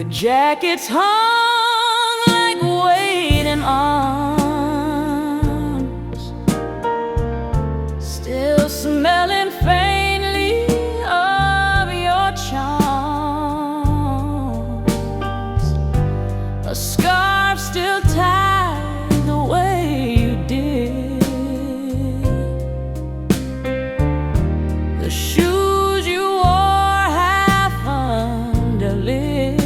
Jackets hung like waiting arms, still smelling faintly of your charms. A scarf still tied the way you did. The shoes you wore half underlit.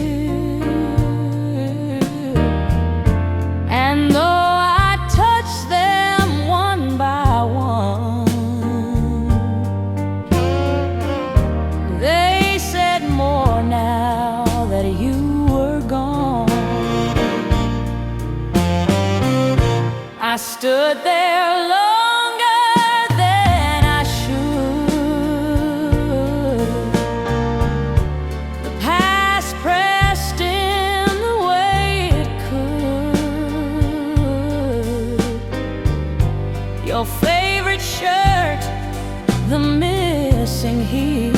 And though I touched them one by one, they said more now that you were gone. I stood there longer than I should. The past pressed in the way it could. Your favorite shirt, the missing heel,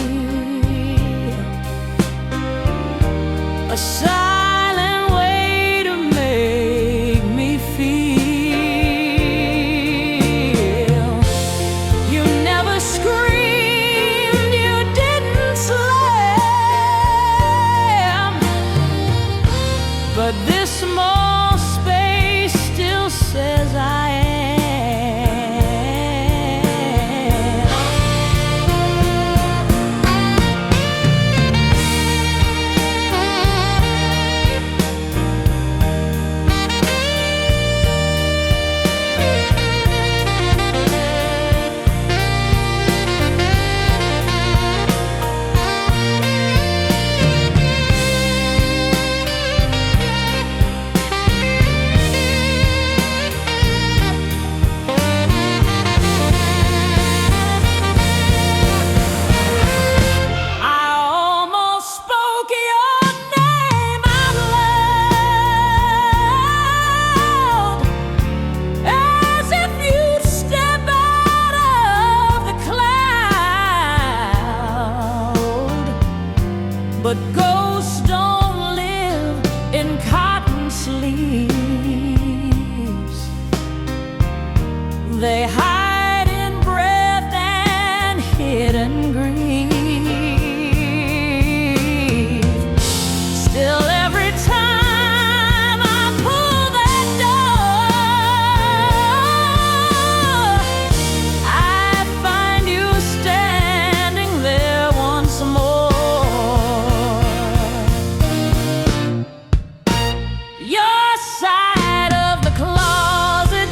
a silent way to make me feel. You never screamed, you didn't slam, but this small space still says I am. But ghosts don't live in cotton sleeves. They hide in breath and hidden grief. Still every time I pull that door, I find you standing there once more. Your side of the closet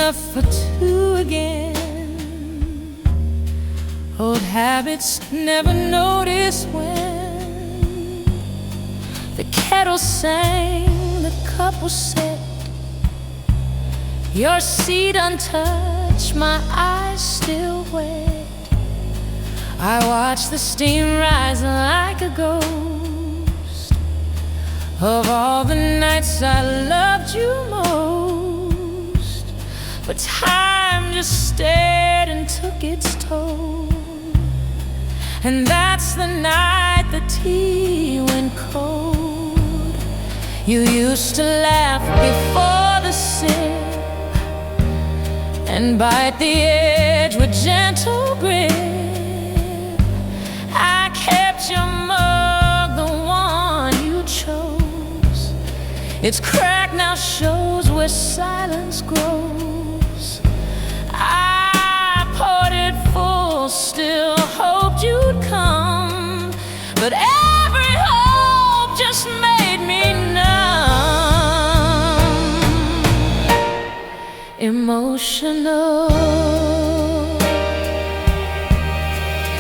enough for two again. Old habits never notice when the kettle sang, the cup was set, your seat untouched, my eyes still wet. I watched the steam rise like a ghost of all the nights I loved you most. But time just stared and took its toll. And that's the night the tea went cold. You used to laugh before the sip and bite the edge with gentle grip. I kept your mug, the one you chose. Its crack now shows where silence grows. I poured it full, still hoped you'd come, but every hope just made me numb. Emotional,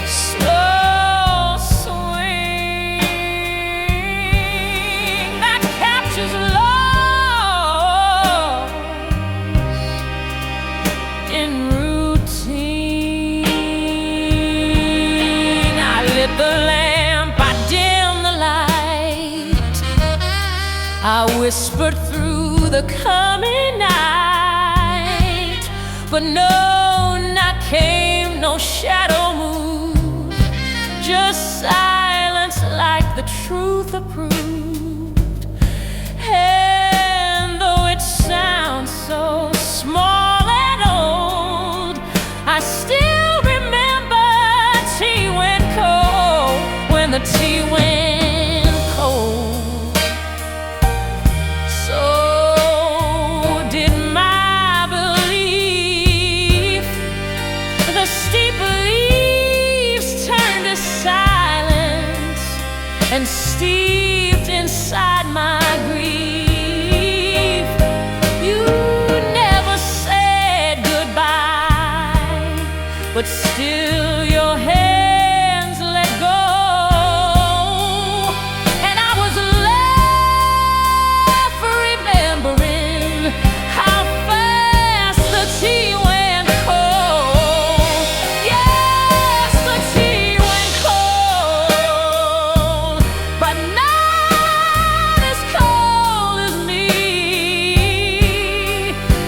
slow swing that captures loss in routine. I lit the lamp, I dimmed the light, I whispered through the coming night, but no knock came, no shadow moved, just silence like the truth approved. And though it sounds so small and old, I still remember tea went cold, when the tea went cold. So did my belief. The steep leaves turned to silence and steeped inside my grief. You never said goodbye, but still your hands let go. And I was left remembering how fast the tea went cold. Yes, the tea went cold, but not as cold as me.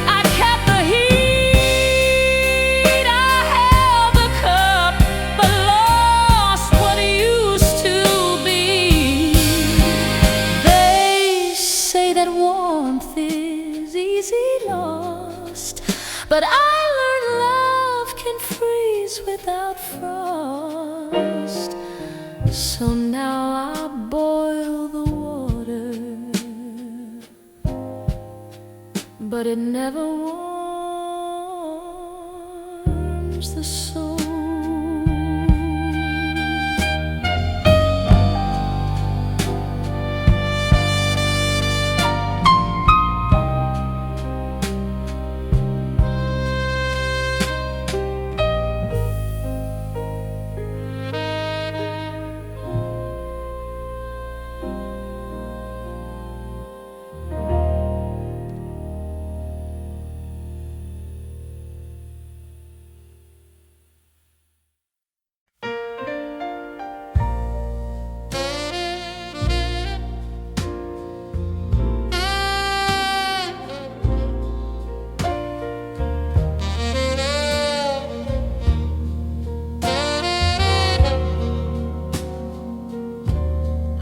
I kept the heat, I held the cup, but lost what used to be. They say that warmth is easy lost, but I learned love can freeze without frost. So now I boil the water, but it never warms the soul.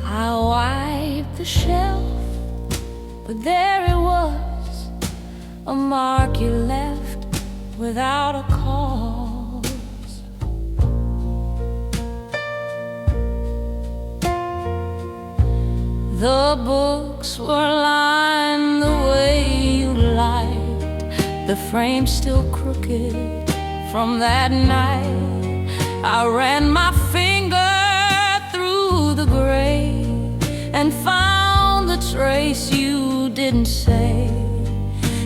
I wiped the shelf, but there it was, a mark you left without a cause. The books were lined the way you liked, the frame still crooked from that night. I ran my finger through the gray and found the trace you didn't say.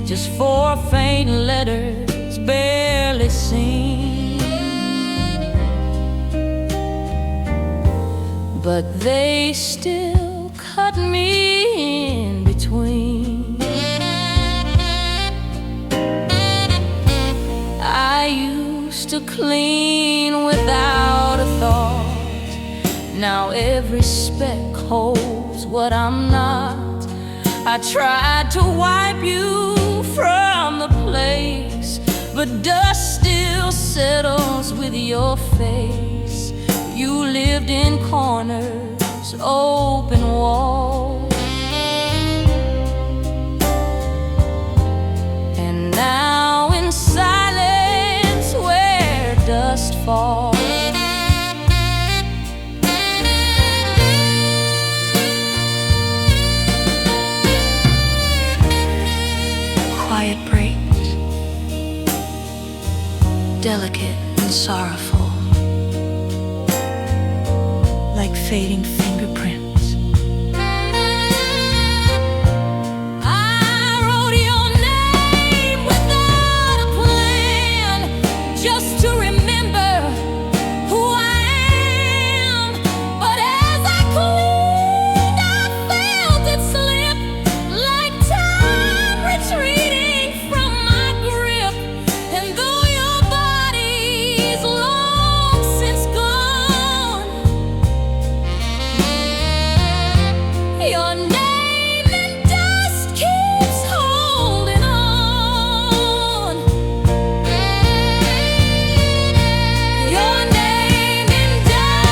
just four faint letters barely seen, but they still cut me in between. I used to clean without a thought, now every speck holds what I'm not. I tried to wipe you from the place, but dust still settles with your face. You lived in corners, open walls, and now in silence where dust falls. Quiet breaks, delicate and sorrowful, like fading fingerprints. I wrote your name without a plan, just to remember who I am. But as I cleaned, I felt it slip, like time retreating from my grip. And though your body's long since gone, your name in dust keeps holding on. Your name in dust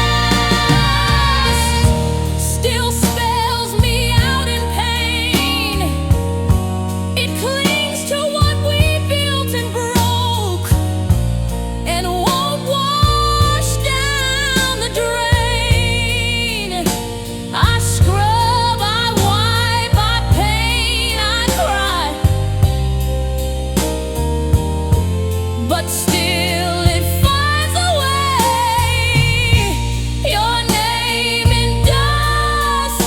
still spells me out in pain. It clings to what we built and broke, and won't wash down the drain. I scrub, I wipe, I paint, I cry, but still it finds a way. Your name in dust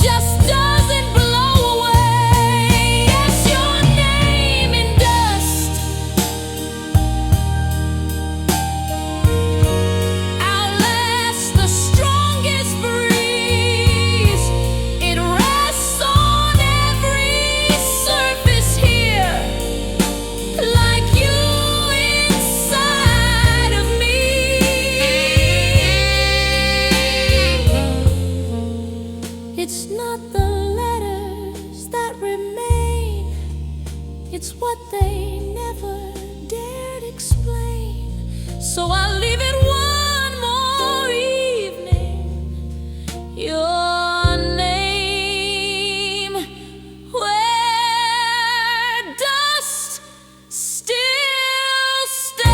just doesn't blow away. Yes, your name in dust outlasts the strongest breeze. It rests on every surface here, like you inside of me. It's not the letters that remain, it's what they never dared explain. So I'll leave it one more evening. Your name where dust still stays.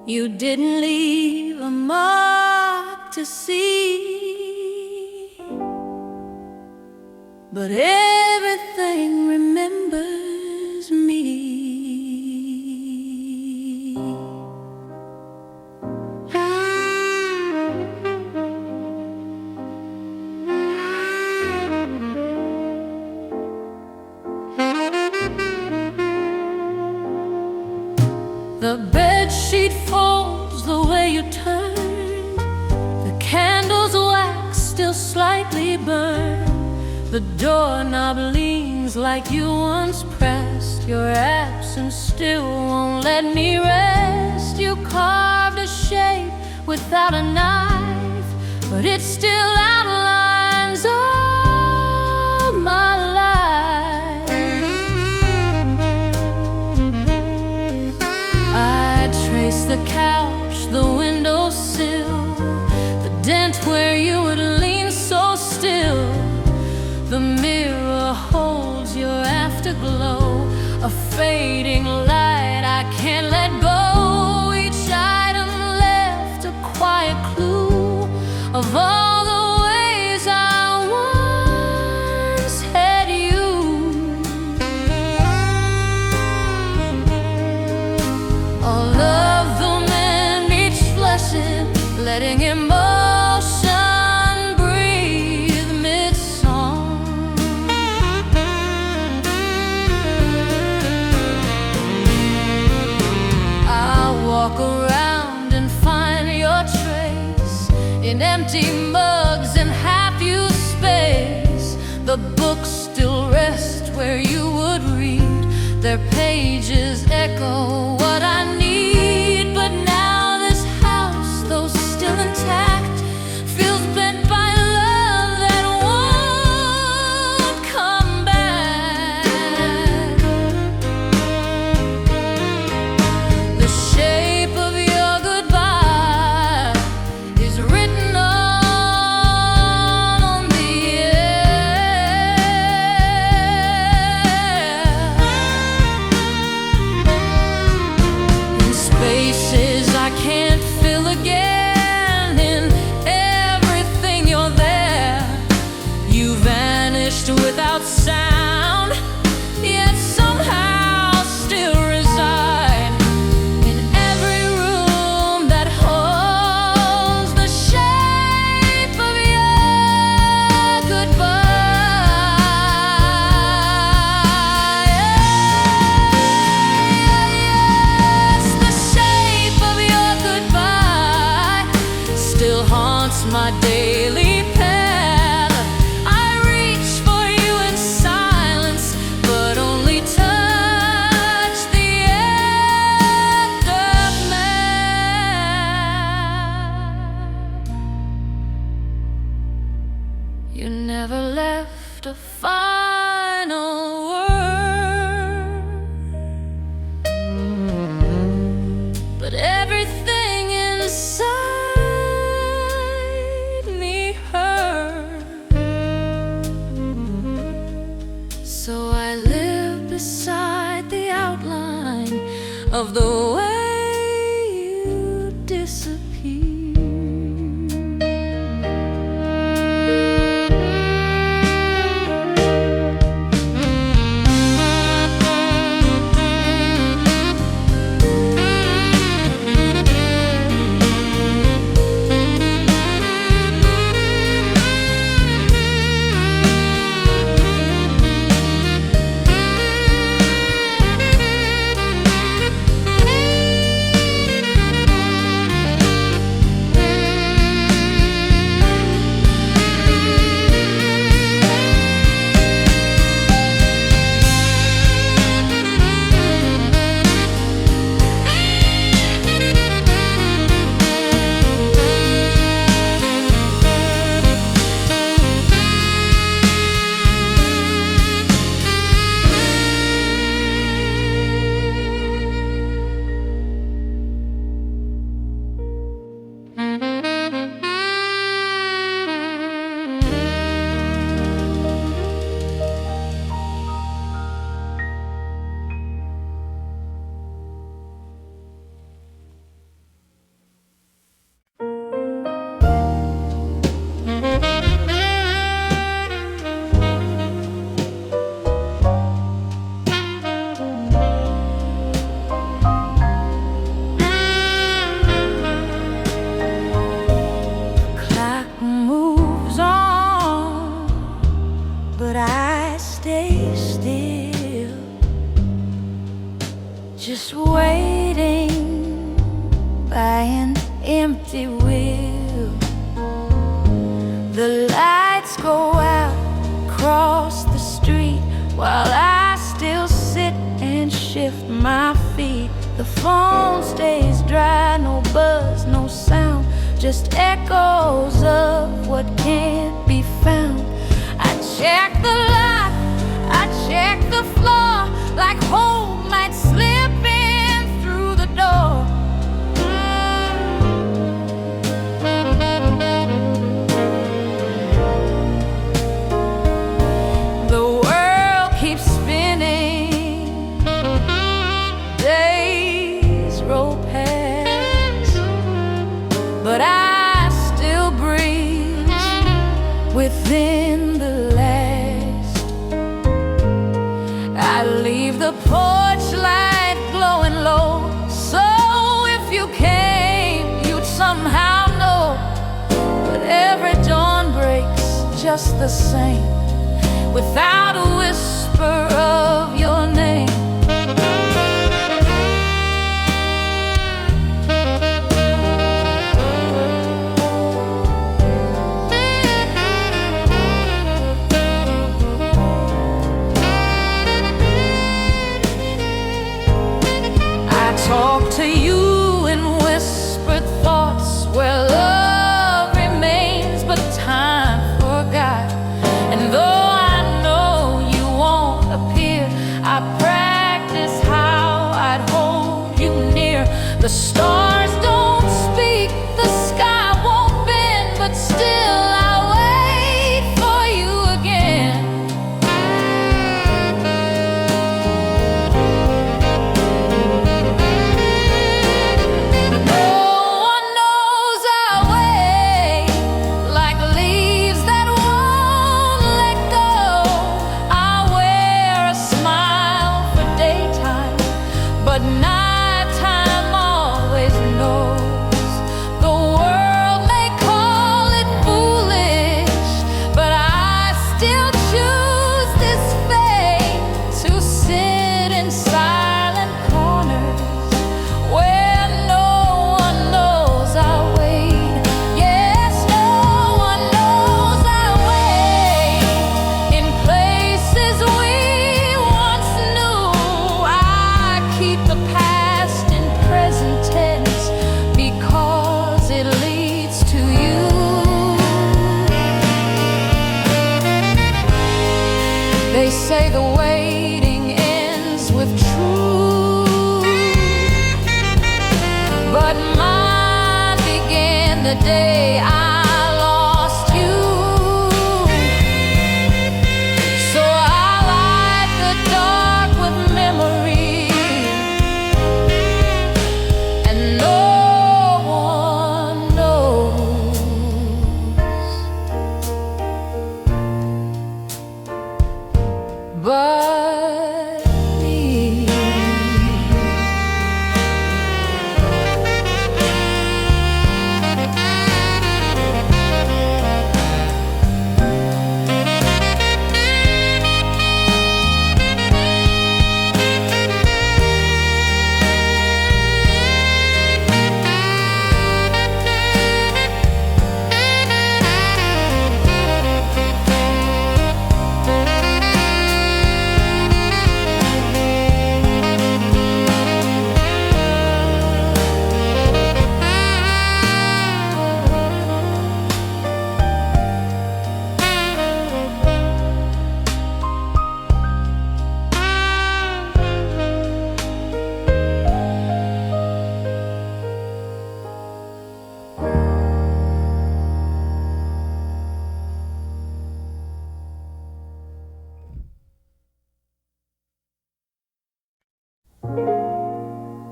You didn't leave a mark to see, but everything remembers me. The bedsheet folds the way you turned, the candle's wax still slightly burned, the doorknob leans like you once pressed. Your absence still won't let me rest. You carved a shape without a knife, but it still outlines all my life. I trace the couch, the windowsill, the dent where you would lean so still. The mirror holds your afterglow, a fading light I can't let go. Each item left a quiet clue of all the ways I once had you. letting emotion breathe mid-song. I'll walk around and find your trace in empty mugs and half-used space. The books still rest where you would read. Their pages echo what I need. But now this house, though still intact, feels bent by love that won't come back. The shape of your goodbye is written on the air. In spaces I can't fill again, in everything you're there. You vanished without sound, yet somehow still reside in every room that holds the shape of your goodbye. Yes, the shape of your goodbye still haunts my daily path. I reach for you in silence, but only touch the aftermath. You never left a final word, but everything inside me hurt. So I live beside the outline of the way you disappear. Clock moves on, but I stay still, just waiting by an empty wheel. The lights go out across the street while I still sit and shift my feet. The phone stays dry, no buzz, no sound, just echoes of what can't be found. I check the lock, I check the floor, like home might slip in through the door. The world keeps spinning, days roll past, but I still breathe within the last. I leave the porch light glowing low, so if you came, you'd somehow know just the same without a whisper of your name. Talk to you in whispered thoughts where love remains but time forgot. And though I know you won't appear, I practice how I'd hold you near. The stars don't speak, the sky won't bend, but still I'll wait for you again. But nighttime always knows. The world may call it foolish, but I still choose this fate to sit in silent corners where no one knows I wait. Yes, no one knows I wait. In places we once knew, I keep the past in present tense because it leads to you. They say the waiting ends with truth, but mine began the day I lost you. So I light the dark with memory, and no one knows but me.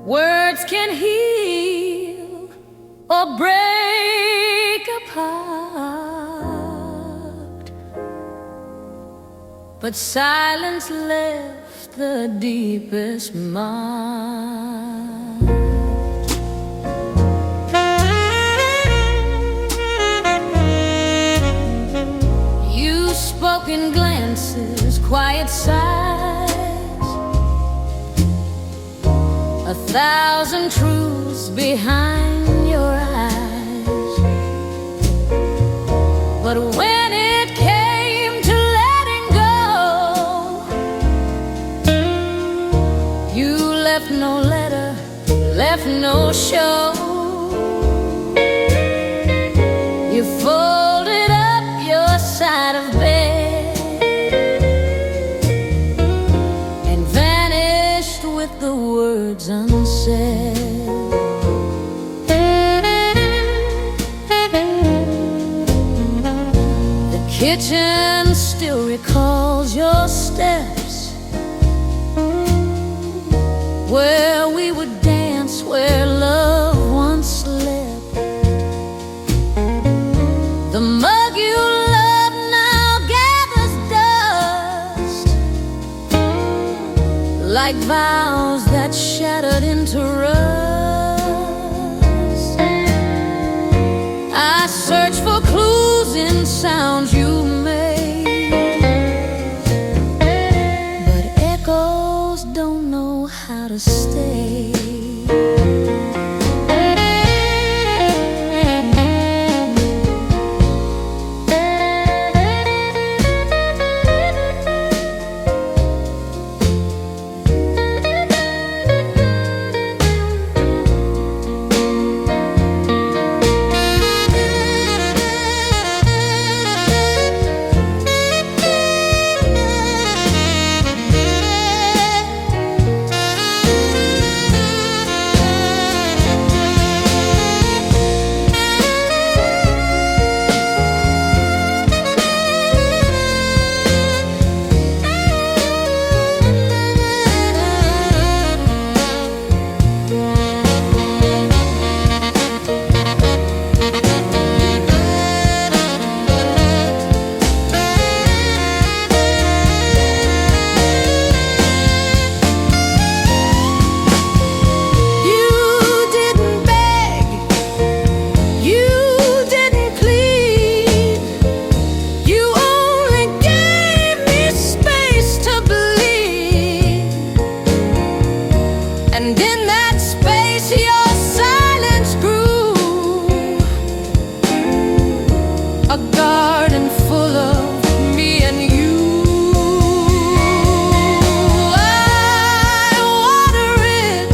Words can heal or break apart, but silence left the deepest mark. You spoke in glances, quiet sighs, 1,000 truths behind your eyes. But when it came to letting go, you left no letter, left no show. You folded up your side of bed and vanished with the words unsaid. The kitchen still recalls your steps, where we would dance, where love once slept. The mug you love now gathers dust, like vows that shattered into rust. I search for clues in sounds you made, a garden full of me and you. I water it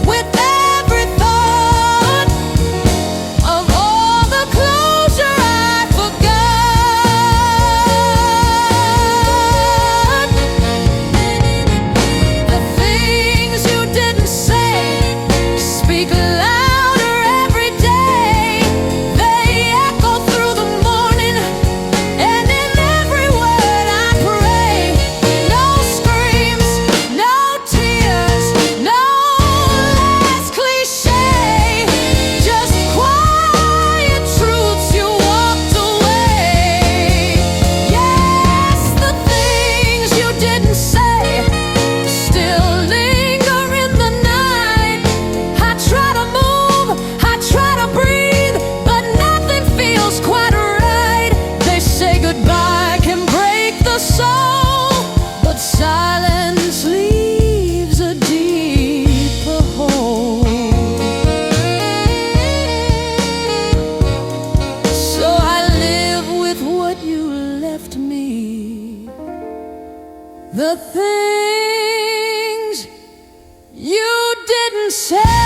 with every thought of all the closure I forgot. The things you didn't say speak louder every day. They echo through the morning, and in every word I pray. No screams, no tears, no last cliche, just quiet truths you walked away. Yes, the things you didn't say still linger in the night. I try to move, I try to breathe, but nothing feels quite right. They say goodbye can break the soul, but silence leaves a deeper hole. So I live with what you left me. The things you didn't say.